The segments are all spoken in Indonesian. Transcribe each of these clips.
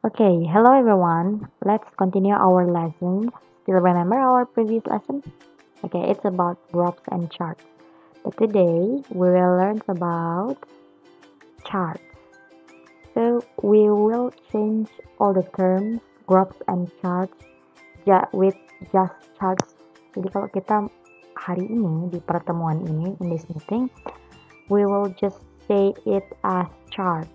Okay, hello everyone. Let's continue our lesson. Still remember our previous lesson? Okay, it's about graphs and charts. But today we will learn about charts. So we will change all the terms graphs and charts with just charts. Jadi kalau kita hari ini di pertemuan ini in this meeting, we will just say it as chart.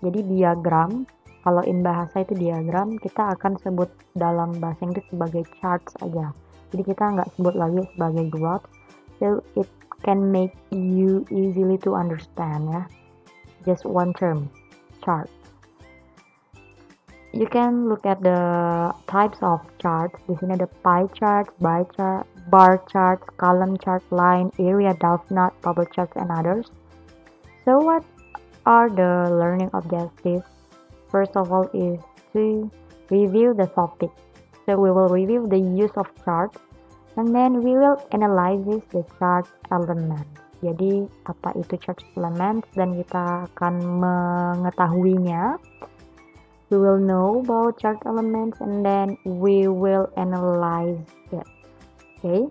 Jadi diagram. Kalau in bahasa itu diagram, kita akan sebut dalam bahasa Inggris sebagai charts aja. Jadi kita nggak sebut lagi sebagai graphs. So it can make you easily to understand ya. Just one term, chart. You can look at the types of charts. Di sini ada pie chart, bar chart, column chart, line, area, donut, bubble charts, and others. So what are the learning objectives? First of all is to review the topic. So we will review the use of charts and then we will analyze the chart elements. Jadi apa itu chart elements dan kita akan mengetahuinya. We will know about chart elements and then we will analyze it. Okay?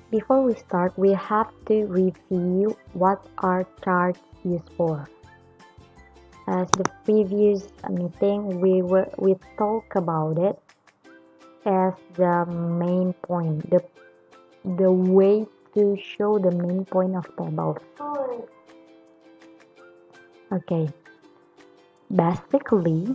Before we start, we have to review what are charts used for. As the previous meeting, we talk about it as the main point, the way to show the main point of tables. Okay, basically,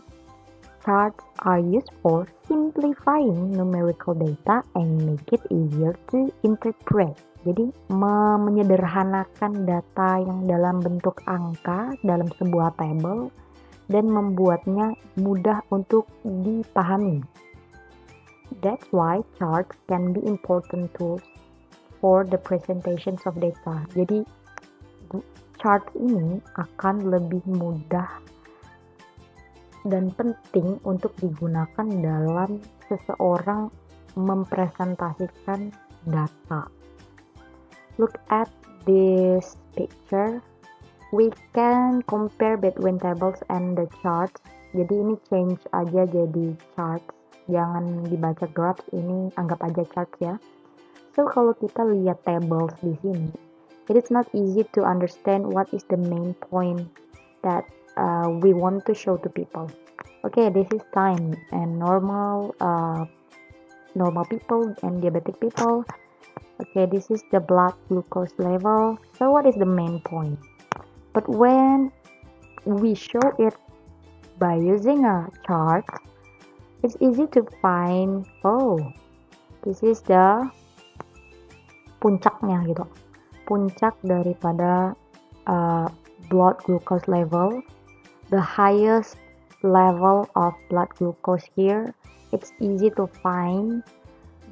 charts are used for simplifying numerical data and make it easier to interpret. Jadi menyederhanakan data yang dalam bentuk angka dalam sebuah table dan membuatnya mudah untuk dipahami. That's why charts can be important tools for the presentations of data. Jadi chart ini akan lebih mudah dan penting untuk digunakan dalam seseorang mempresentasikan data. Look at this picture. We can compare between tables and the charts. Jadi ini change aja jadi charts. Jangan dibaca graphs, ini anggap aja charts ya. So kalau kita lihat tables di sini, it is not easy to understand what is the main point that we want to show to people. Okay, this is time and normal people and diabetic people. Okay, this is the blood glucose level. So what is the main point? But when we show it by using a chart, it's easy to find, oh, this is the puncaknya gitu. Puncak daripada blood glucose level, the highest level of blood glucose here. It's easy to find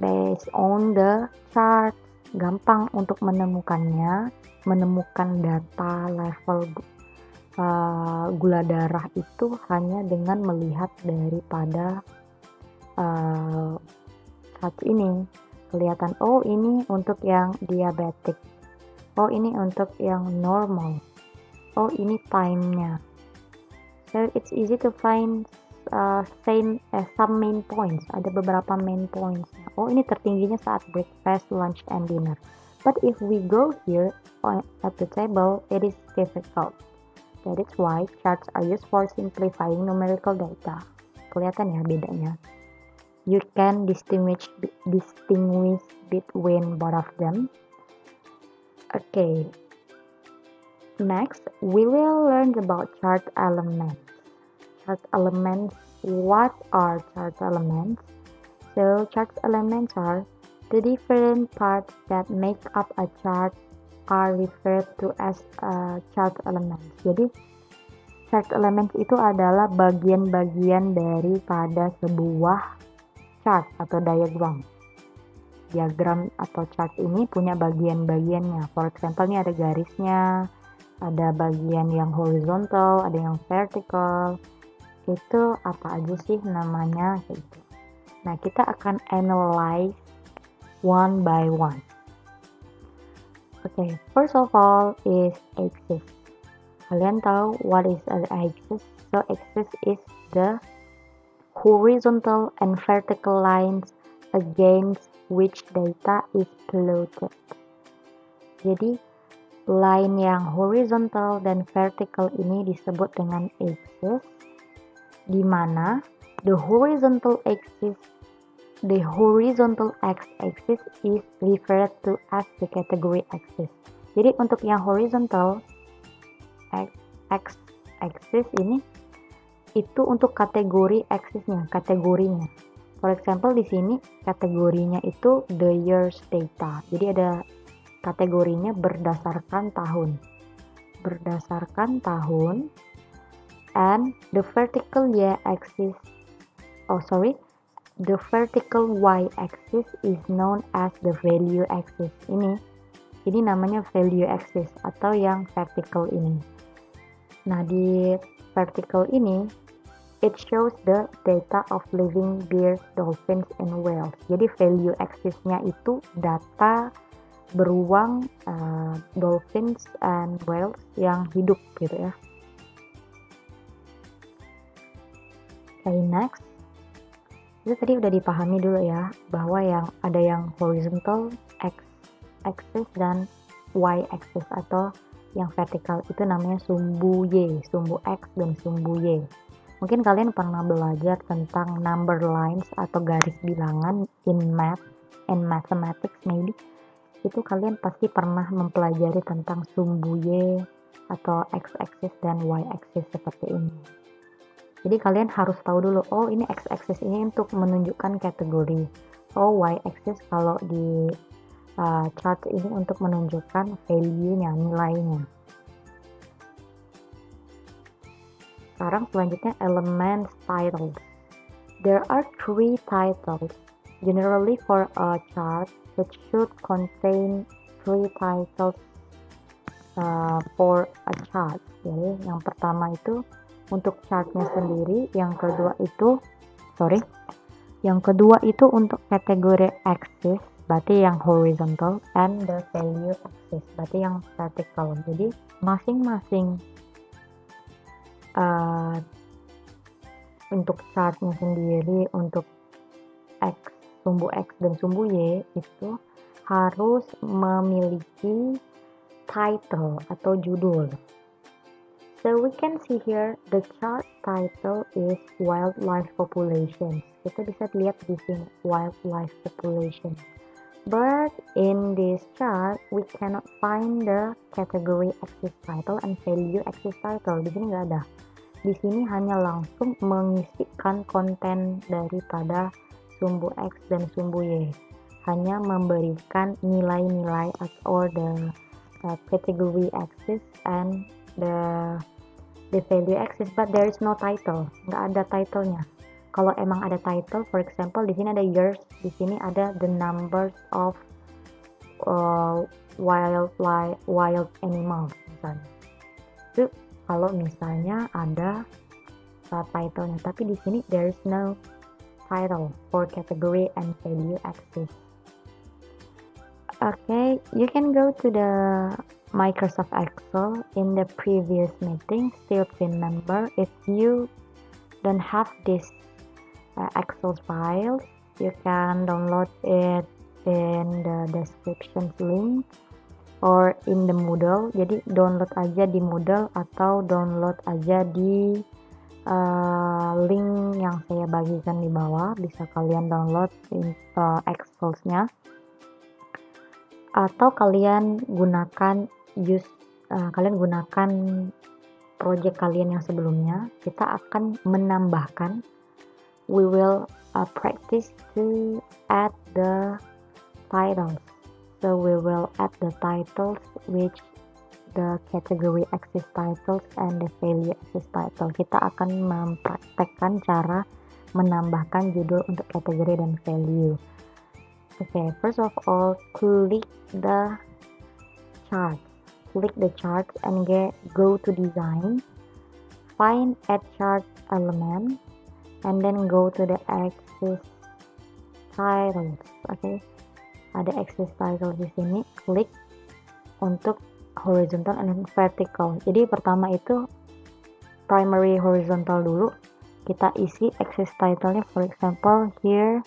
based on the chart. Gampang untuk menemukannya, menemukan data level gula darah itu hanya dengan melihat daripada chart ini. Kelihatan, oh ini untuk yang diabetik, oh ini untuk yang normal, oh ini time-nya. So it's easy to find some main points. Ada beberapa main points. Oh ini tertingginya saat breakfast, lunch, and dinner. But if we go here at the table, it is difficult. That is why charts are used for simplifying numerical data. Kelihatan ya bedanya. You can distinguish between both of them. Okay. Next, we will learn about chart elements. Chart elements. What are chart elements? So chart elements are the different parts that make up a chart are referred to as chart elements. Jadi chart elements itu adalah bagian-bagian daripada sebuah chart atau diagram. Diagram atau chart ini punya bagian-bagiannya. For example, ini ada garisnya, ada bagian yang horizontal, ada yang vertical. Itu apa aja sih namanya gitu. Nah, kita akan analyze one by one. Okay, first of all is axis. Kalian tahu what is an axis? So axis is the horizontal and vertical lines against which data is plotted. Jadi line yang horizontal dan vertical ini disebut dengan axis, di mana the horizontal x-axis is referred to as the category axis. Jadi untuk yang horizontal x-axis ini itu untuk kategori kategorinya. For example di sini kategorinya itu the years data. Jadi ada kategorinya berdasarkan tahun. And the vertical the vertical y-axis is known as the value axis. Ini namanya value axis atau yang vertical ini. Nah, di vertical ini it shows the data of living bears, dolphins, and whales. Jadi value axis-nya itu data beruang dolphins and whales yang hidup gitu ya. Okay, next. Itu tadi udah dipahami dulu ya, bahwa yang ada yang horizontal x-axis dan y-axis atau yang vertikal itu namanya sumbu Y, sumbu X dan sumbu Y. Mungkin kalian pernah belajar tentang number lines atau garis bilangan in math and mathematics maybe. Itu kalian pasti pernah mempelajari tentang sumbu Y atau x-axis dan y-axis seperti ini. Jadi kalian harus tahu dulu, oh ini x-axis ini untuk menunjukkan kategori. Oh y-axis kalau di chart ini untuk menunjukkan value-nya, nilainya. Sekarang selanjutnya elements titles. There are 3 titles. Generally for a chart, it should contain 3 titles for a chart. Jadi yang pertama itu untuk chartnya sendiri, yang kedua itu untuk kategori axis, berarti yang horizontal, and the value axis, berarti yang vertical. Jadi masing-masing untuk chartnya sendiri, untuk X, sumbu X dan sumbu Y itu harus memiliki title atau judul. So we can see here the chart title is wildlife population. Kita bisa lihat di sini wildlife population. But in this chart we cannot find the category axis title and value axis title. Di sini nggak ada. Di sini hanya langsung mengisikan konten daripada sumbu X dan sumbu Y. Hanya memberikan nilai-nilai or the category axis and the value axis, but there is no title. Nggak ada titlenya. Kalau emang ada title, for example di sini ada years, di sini ada the numbers of wild animals misalnya. Itu kalau misalnya ada titlenya, tapi di sini there is no title for category and value axis. Okay, you can go to the Microsoft Excel in the previous meeting. Still remember, if you don't have this Excel files, you can download it in the description link or in the Moodle. Jadi download aja di Moodle atau download aja di link yang saya bagikan di bawah. Bisa kalian download Excel-nya. Atau kalian gunakan project kalian yang sebelumnya. Kita akan menambahkan, we will practice to add the titles. So we will add the titles which the category axis titles and the value axis title. Kita akan mempraktekkan cara menambahkan judul untuk kategori dan value. Okay, first of all, click the chart and go to design, find add chart element, and then go to the axis titles. Okay, ada axis title di sini, klik untuk horizontal and vertical. Jadi pertama itu primary horizontal dulu. Kita isi axis title-nya, for example here,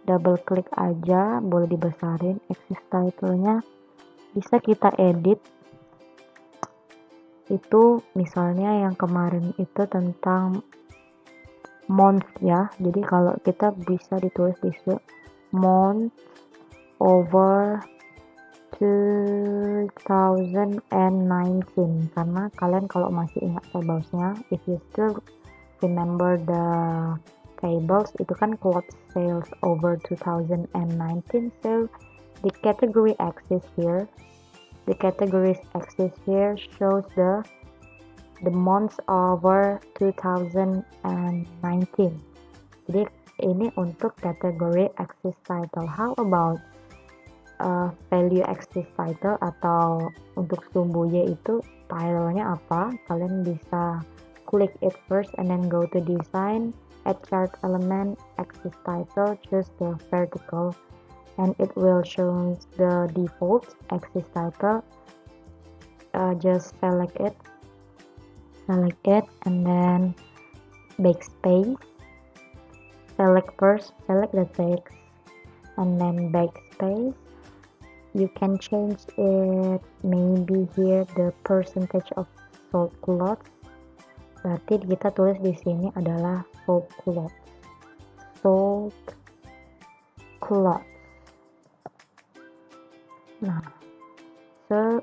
double klik aja, boleh dibesarin axis title-nya. Bisa kita edit, itu misalnya yang kemarin itu tentang month ya, jadi kalau kita bisa ditulis di situ month over 2019, karena kalian kalau masih ingat tablesnya, if you still remember the tables, itu kan cloth sales over 2019. So the category axis here shows the months over 2019. Jadi ini untuk kategori axis title. How about value axis title, atau untuk sumbu Y itu title-nya apa? Kalian bisa click it first and then go to design, add chart element, axis title, choose the vertical, and it will show the default axis title. Just select it and then backspace, select the text and then backspace. You can change it, maybe here the percentage of sold cloths. Berarti kita tulis di sini adalah sold cloths. Nah, so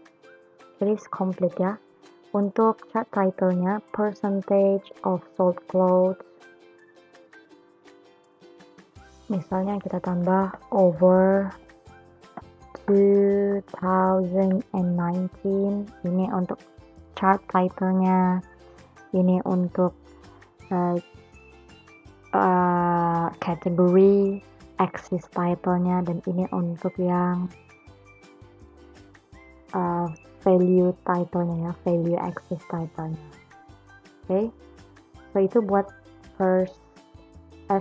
it is complete ya. Untuk chart title-nya, percentage of sold clothes. Misalnya kita tambah over 2019. Ini untuk chart title-nya. Ini untuk kategori axis title-nya, dan ini untuk yang value title-nya ya, value axis title-nya. Okay, so itu buat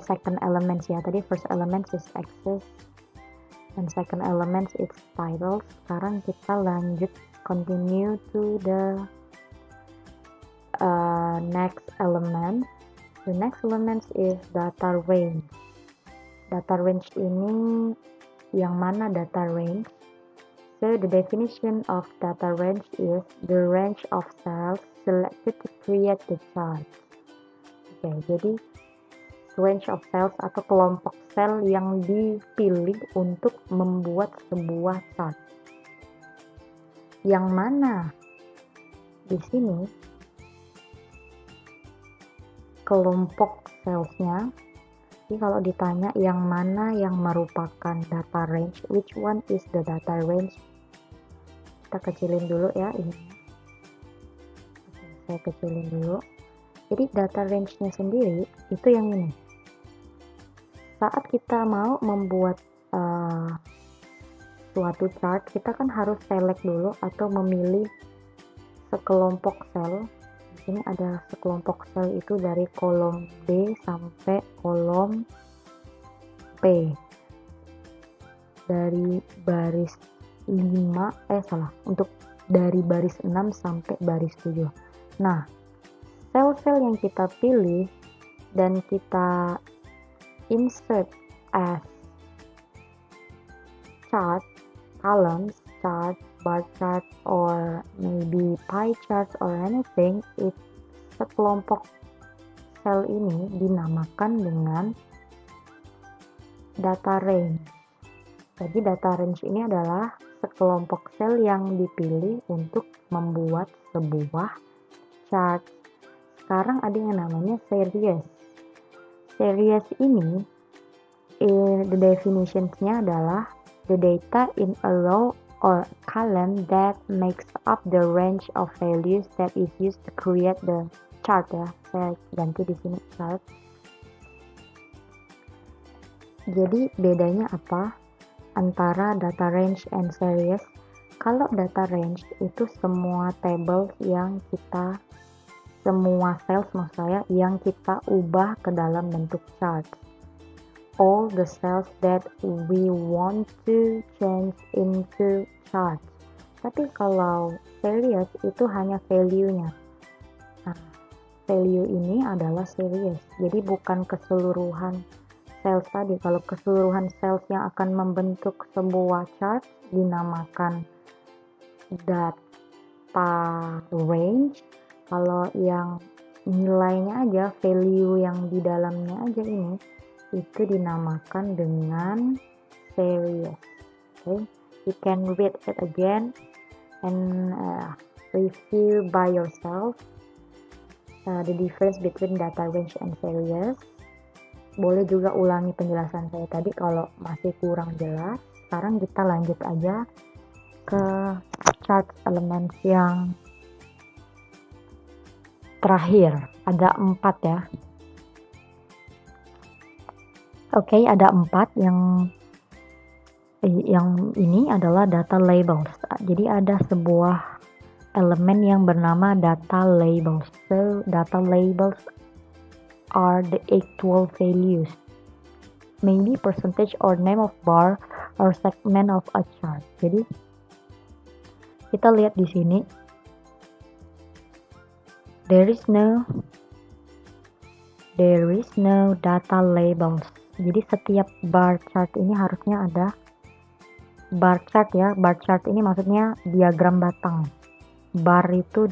second elements ya. Tadi first elements is axis and second elements is title. Sekarang kita lanjut, continue to the next element. The next element is data range. Data range ini yang mana data range? So the definition of data range is the range of cells selected to create the chart. Oke, jadi range of cells atau kelompok sel yang dipilih untuk membuat sebuah chart. Yang mana di sini kelompok cellsnya. Jadi kalau ditanya yang mana yang merupakan data range, which one is the data range? Kita kecilin dulu ya ini. Oke, saya kecilin dulu. Jadi data range-nya sendiri itu yang ini. Saat kita mau membuat suatu chart, kita kan harus select dulu atau memilih sekelompok sel. Di sini ada sekelompok sel itu dari kolom B sampai kolom P. Dari baris 5, untuk dari baris 6 sampai baris 7. Nah, sel-sel yang kita pilih dan kita insert as chart, columns, chart, bar chart, or maybe pie chart or anything, sekelompok sel ini dinamakan dengan data range. Jadi data range ini adalah sekelompok sel yang dipilih untuk membuat sebuah chart. Sekarang ada yang namanya series. Series ini, the definition-nya adalah the data in a row or column that makes up the range of values that is used to create the chart ya. Saya ganti di sini chart. Jadi bedanya apa antara data range and series? Kalau data range itu semua table yang kita, semua cells maksud saya, yang kita ubah ke dalam bentuk chart. All the cells that we want to change into chart. Tapi kalau series itu hanya value-nya. Nah, value ini adalah series. Jadi bukan keseluruhan sales tadi. Kalau keseluruhan sales yang akan membentuk sebuah chart dinamakan data range. Kalau yang nilainya aja, value yang di dalamnya aja ini, itu dinamakan dengan series. Okay, you can read it again and review by yourself the difference between data range and series. Boleh juga ulangi penjelasan saya tadi kalau masih kurang jelas. Sekarang kita lanjut aja ke chart elements yang terakhir. Ada 4 ya. Oke, ada 4 yang ini adalah data labels. Jadi ada sebuah elemen yang bernama data labels. So, data labels are the actual values, maybe percentage or name of bar or segment of a chart. Jadi kita lihat di sini, there is no data labels. Jadi setiap bar chart ini harusnya ada bar chart ya. Bar chart ini maksudnya diagram batang. Bar itu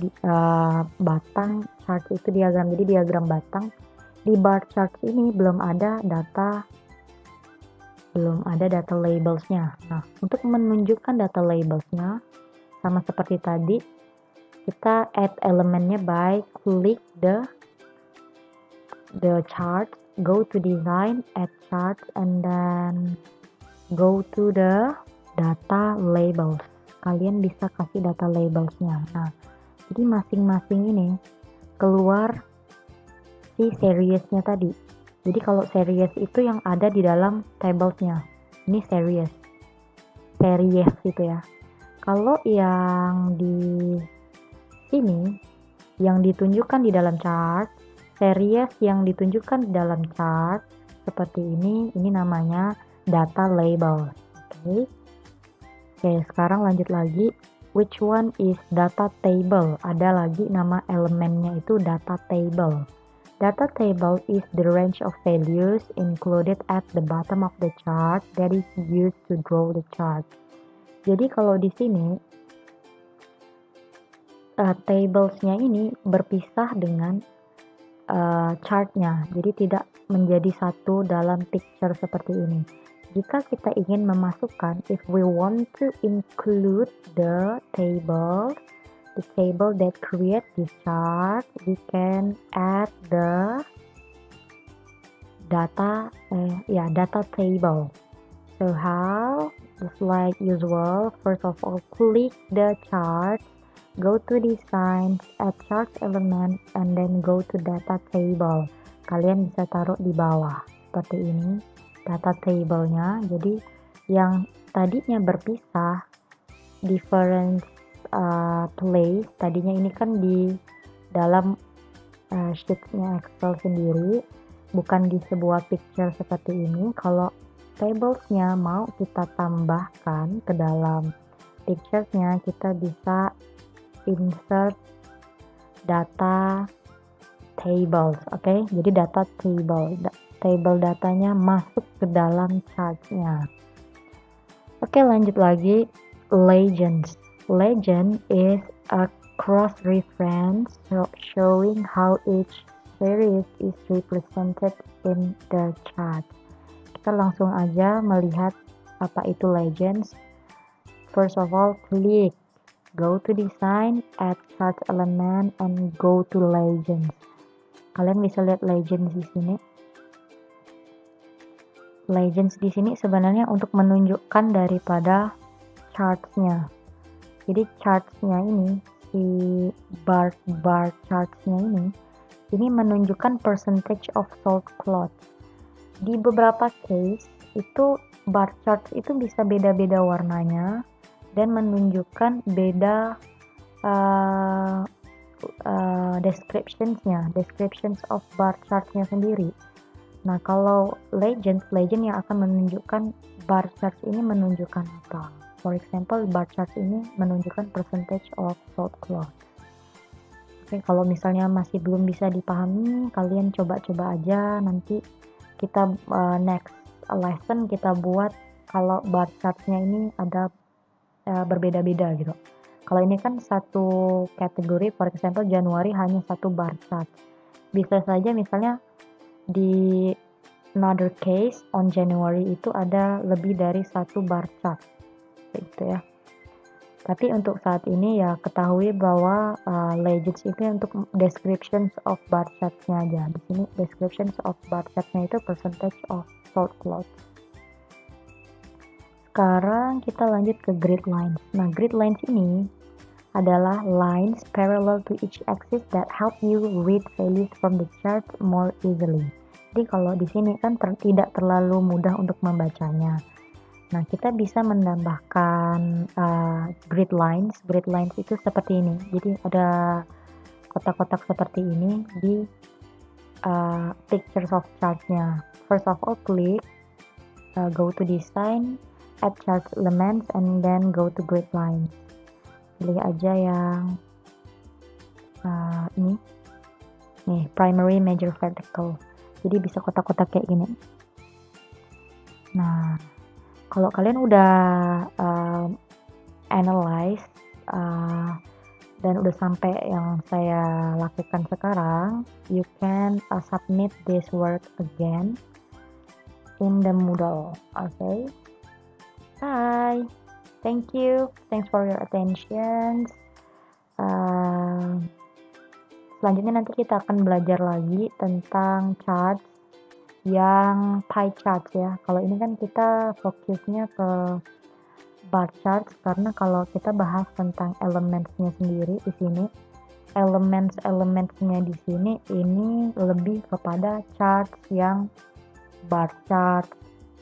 batang, chart itu diagram. Jadi diagram batang. Di bar chart ini belum ada data labelsnya. Nah, untuk menunjukkan data labelsnya sama seperti tadi, kita add elemennya by click the chart, go to design, add chart, and then go to the data labels. Kalian bisa kasih data labelsnya. Nah, jadi masing-masing ini keluar si seriesnya tadi. Jadi kalau series itu yang ada di dalam tablesnya. Ini series itu ya. Kalau yang di sini yang ditunjukkan di dalam chart, series yang ditunjukkan di dalam chart seperti ini namanya data label. Oke, sekarang lanjut lagi. Which one is data table? Ada lagi nama elemennya itu data table. Data table is the range of values included at the bottom of the chart that is used to draw the chart. Jadi kalau di sini tablesnya ini berpisah dengan chartnya, jadi tidak menjadi satu dalam picture seperti ini. Jika kita ingin memasukkan, if we want to include the table that create this chart, we can add the data table. So how? Just like usual, first of all, click the chart, go to design, add chart element, and then go to data table. Kalian bisa taruh di bawah seperti ini data table-nya. Jadi yang tadinya berpisah different place, tadinya ini kan di dalam sheet-nya Excel sendiri, bukan di sebuah picture seperti ini. Kalau tables-nya mau kita tambahkan ke dalam picture-nya, kita bisa insert data tables. Oke, jadi data table datanya masuk ke dalam chart-nya. Oke, lanjut lagi. Legend is a cross-reference showing how each series is represented in the chart. Kita langsung aja melihat apa itu legends. First of all, click, go to design, add chart element, and go to legends. Kalian bisa lihat legends di sini. Legends di sini sebenarnya untuk menunjukkan daripada charts-nya. Jadi charts-nya ini, si bar charts-nya ini menunjukkan percentage of sold cloth. Di beberapa case itu bar charts itu bisa beda-beda warnanya dan menunjukkan beda descriptions of bar charts-nya sendiri. Nah, kalau legend yang akan menunjukkan bar charts ini menunjukkan apa? For example, bar charts ini menunjukkan percentage of sold cloth. Oke, kalau misalnya masih belum bisa dipahami, kalian coba-coba aja, nanti kita next lesson kita buat kalau bar chart-nya ini ada berbeda-beda gitu. Kalau ini kan satu kategori, for example Januari hanya satu bar chart. Bisa saja misalnya di another case on January itu ada lebih dari satu bar chart, gitu ya. Tapi untuk saat ini ya ketahui bahwa legends itu untuk descriptions of bar chart-nya aja. Di sini descriptions of bar chart-nya itu percentage of sold cloth. Sekarang kita lanjut ke grid lines. Nah, grid lines ini adalah lines parallel to each axis that help you read values from the chart more easily. Jadi kalau di sini kan tidak terlalu mudah untuk membacanya. Nah, kita bisa menambahkan grid lines. Grid lines itu seperti ini. Jadi ada kotak-kotak seperti ini di pictures of chart-nya. First of all, click, go to design, add chart elements, and then go to grid lines. Pilih aja yang ini. Nih, primary, major, vertical. Jadi bisa kotak-kotak kayak gini. Nah, kalau kalian udah analyze dan udah sampai yang saya lakukan sekarang, you can submit this work again in the Moodle. Okay, bye, thank you, thanks for your attention. Selanjutnya nanti kita akan belajar lagi tentang charts yang pie chart ya. Kalau ini kan kita fokusnya ke bar charts karena kalau kita bahas tentang elementsnya sendiri di sini, elementsnya di sini ini lebih kepada charts yang bar chart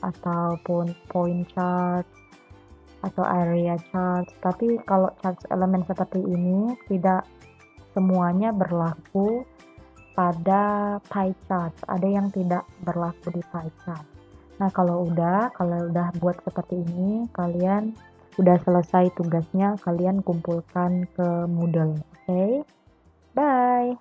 ataupun point chart atau area chart. Tapi kalau charts elemen seperti ini tidak semuanya berlaku pada pie chart. Ada yang tidak berlaku di pie chart. Nah, kalau udah buat seperti ini, kalian udah selesai tugasnya, kalian kumpulkan ke Moodle. Oke? Bye.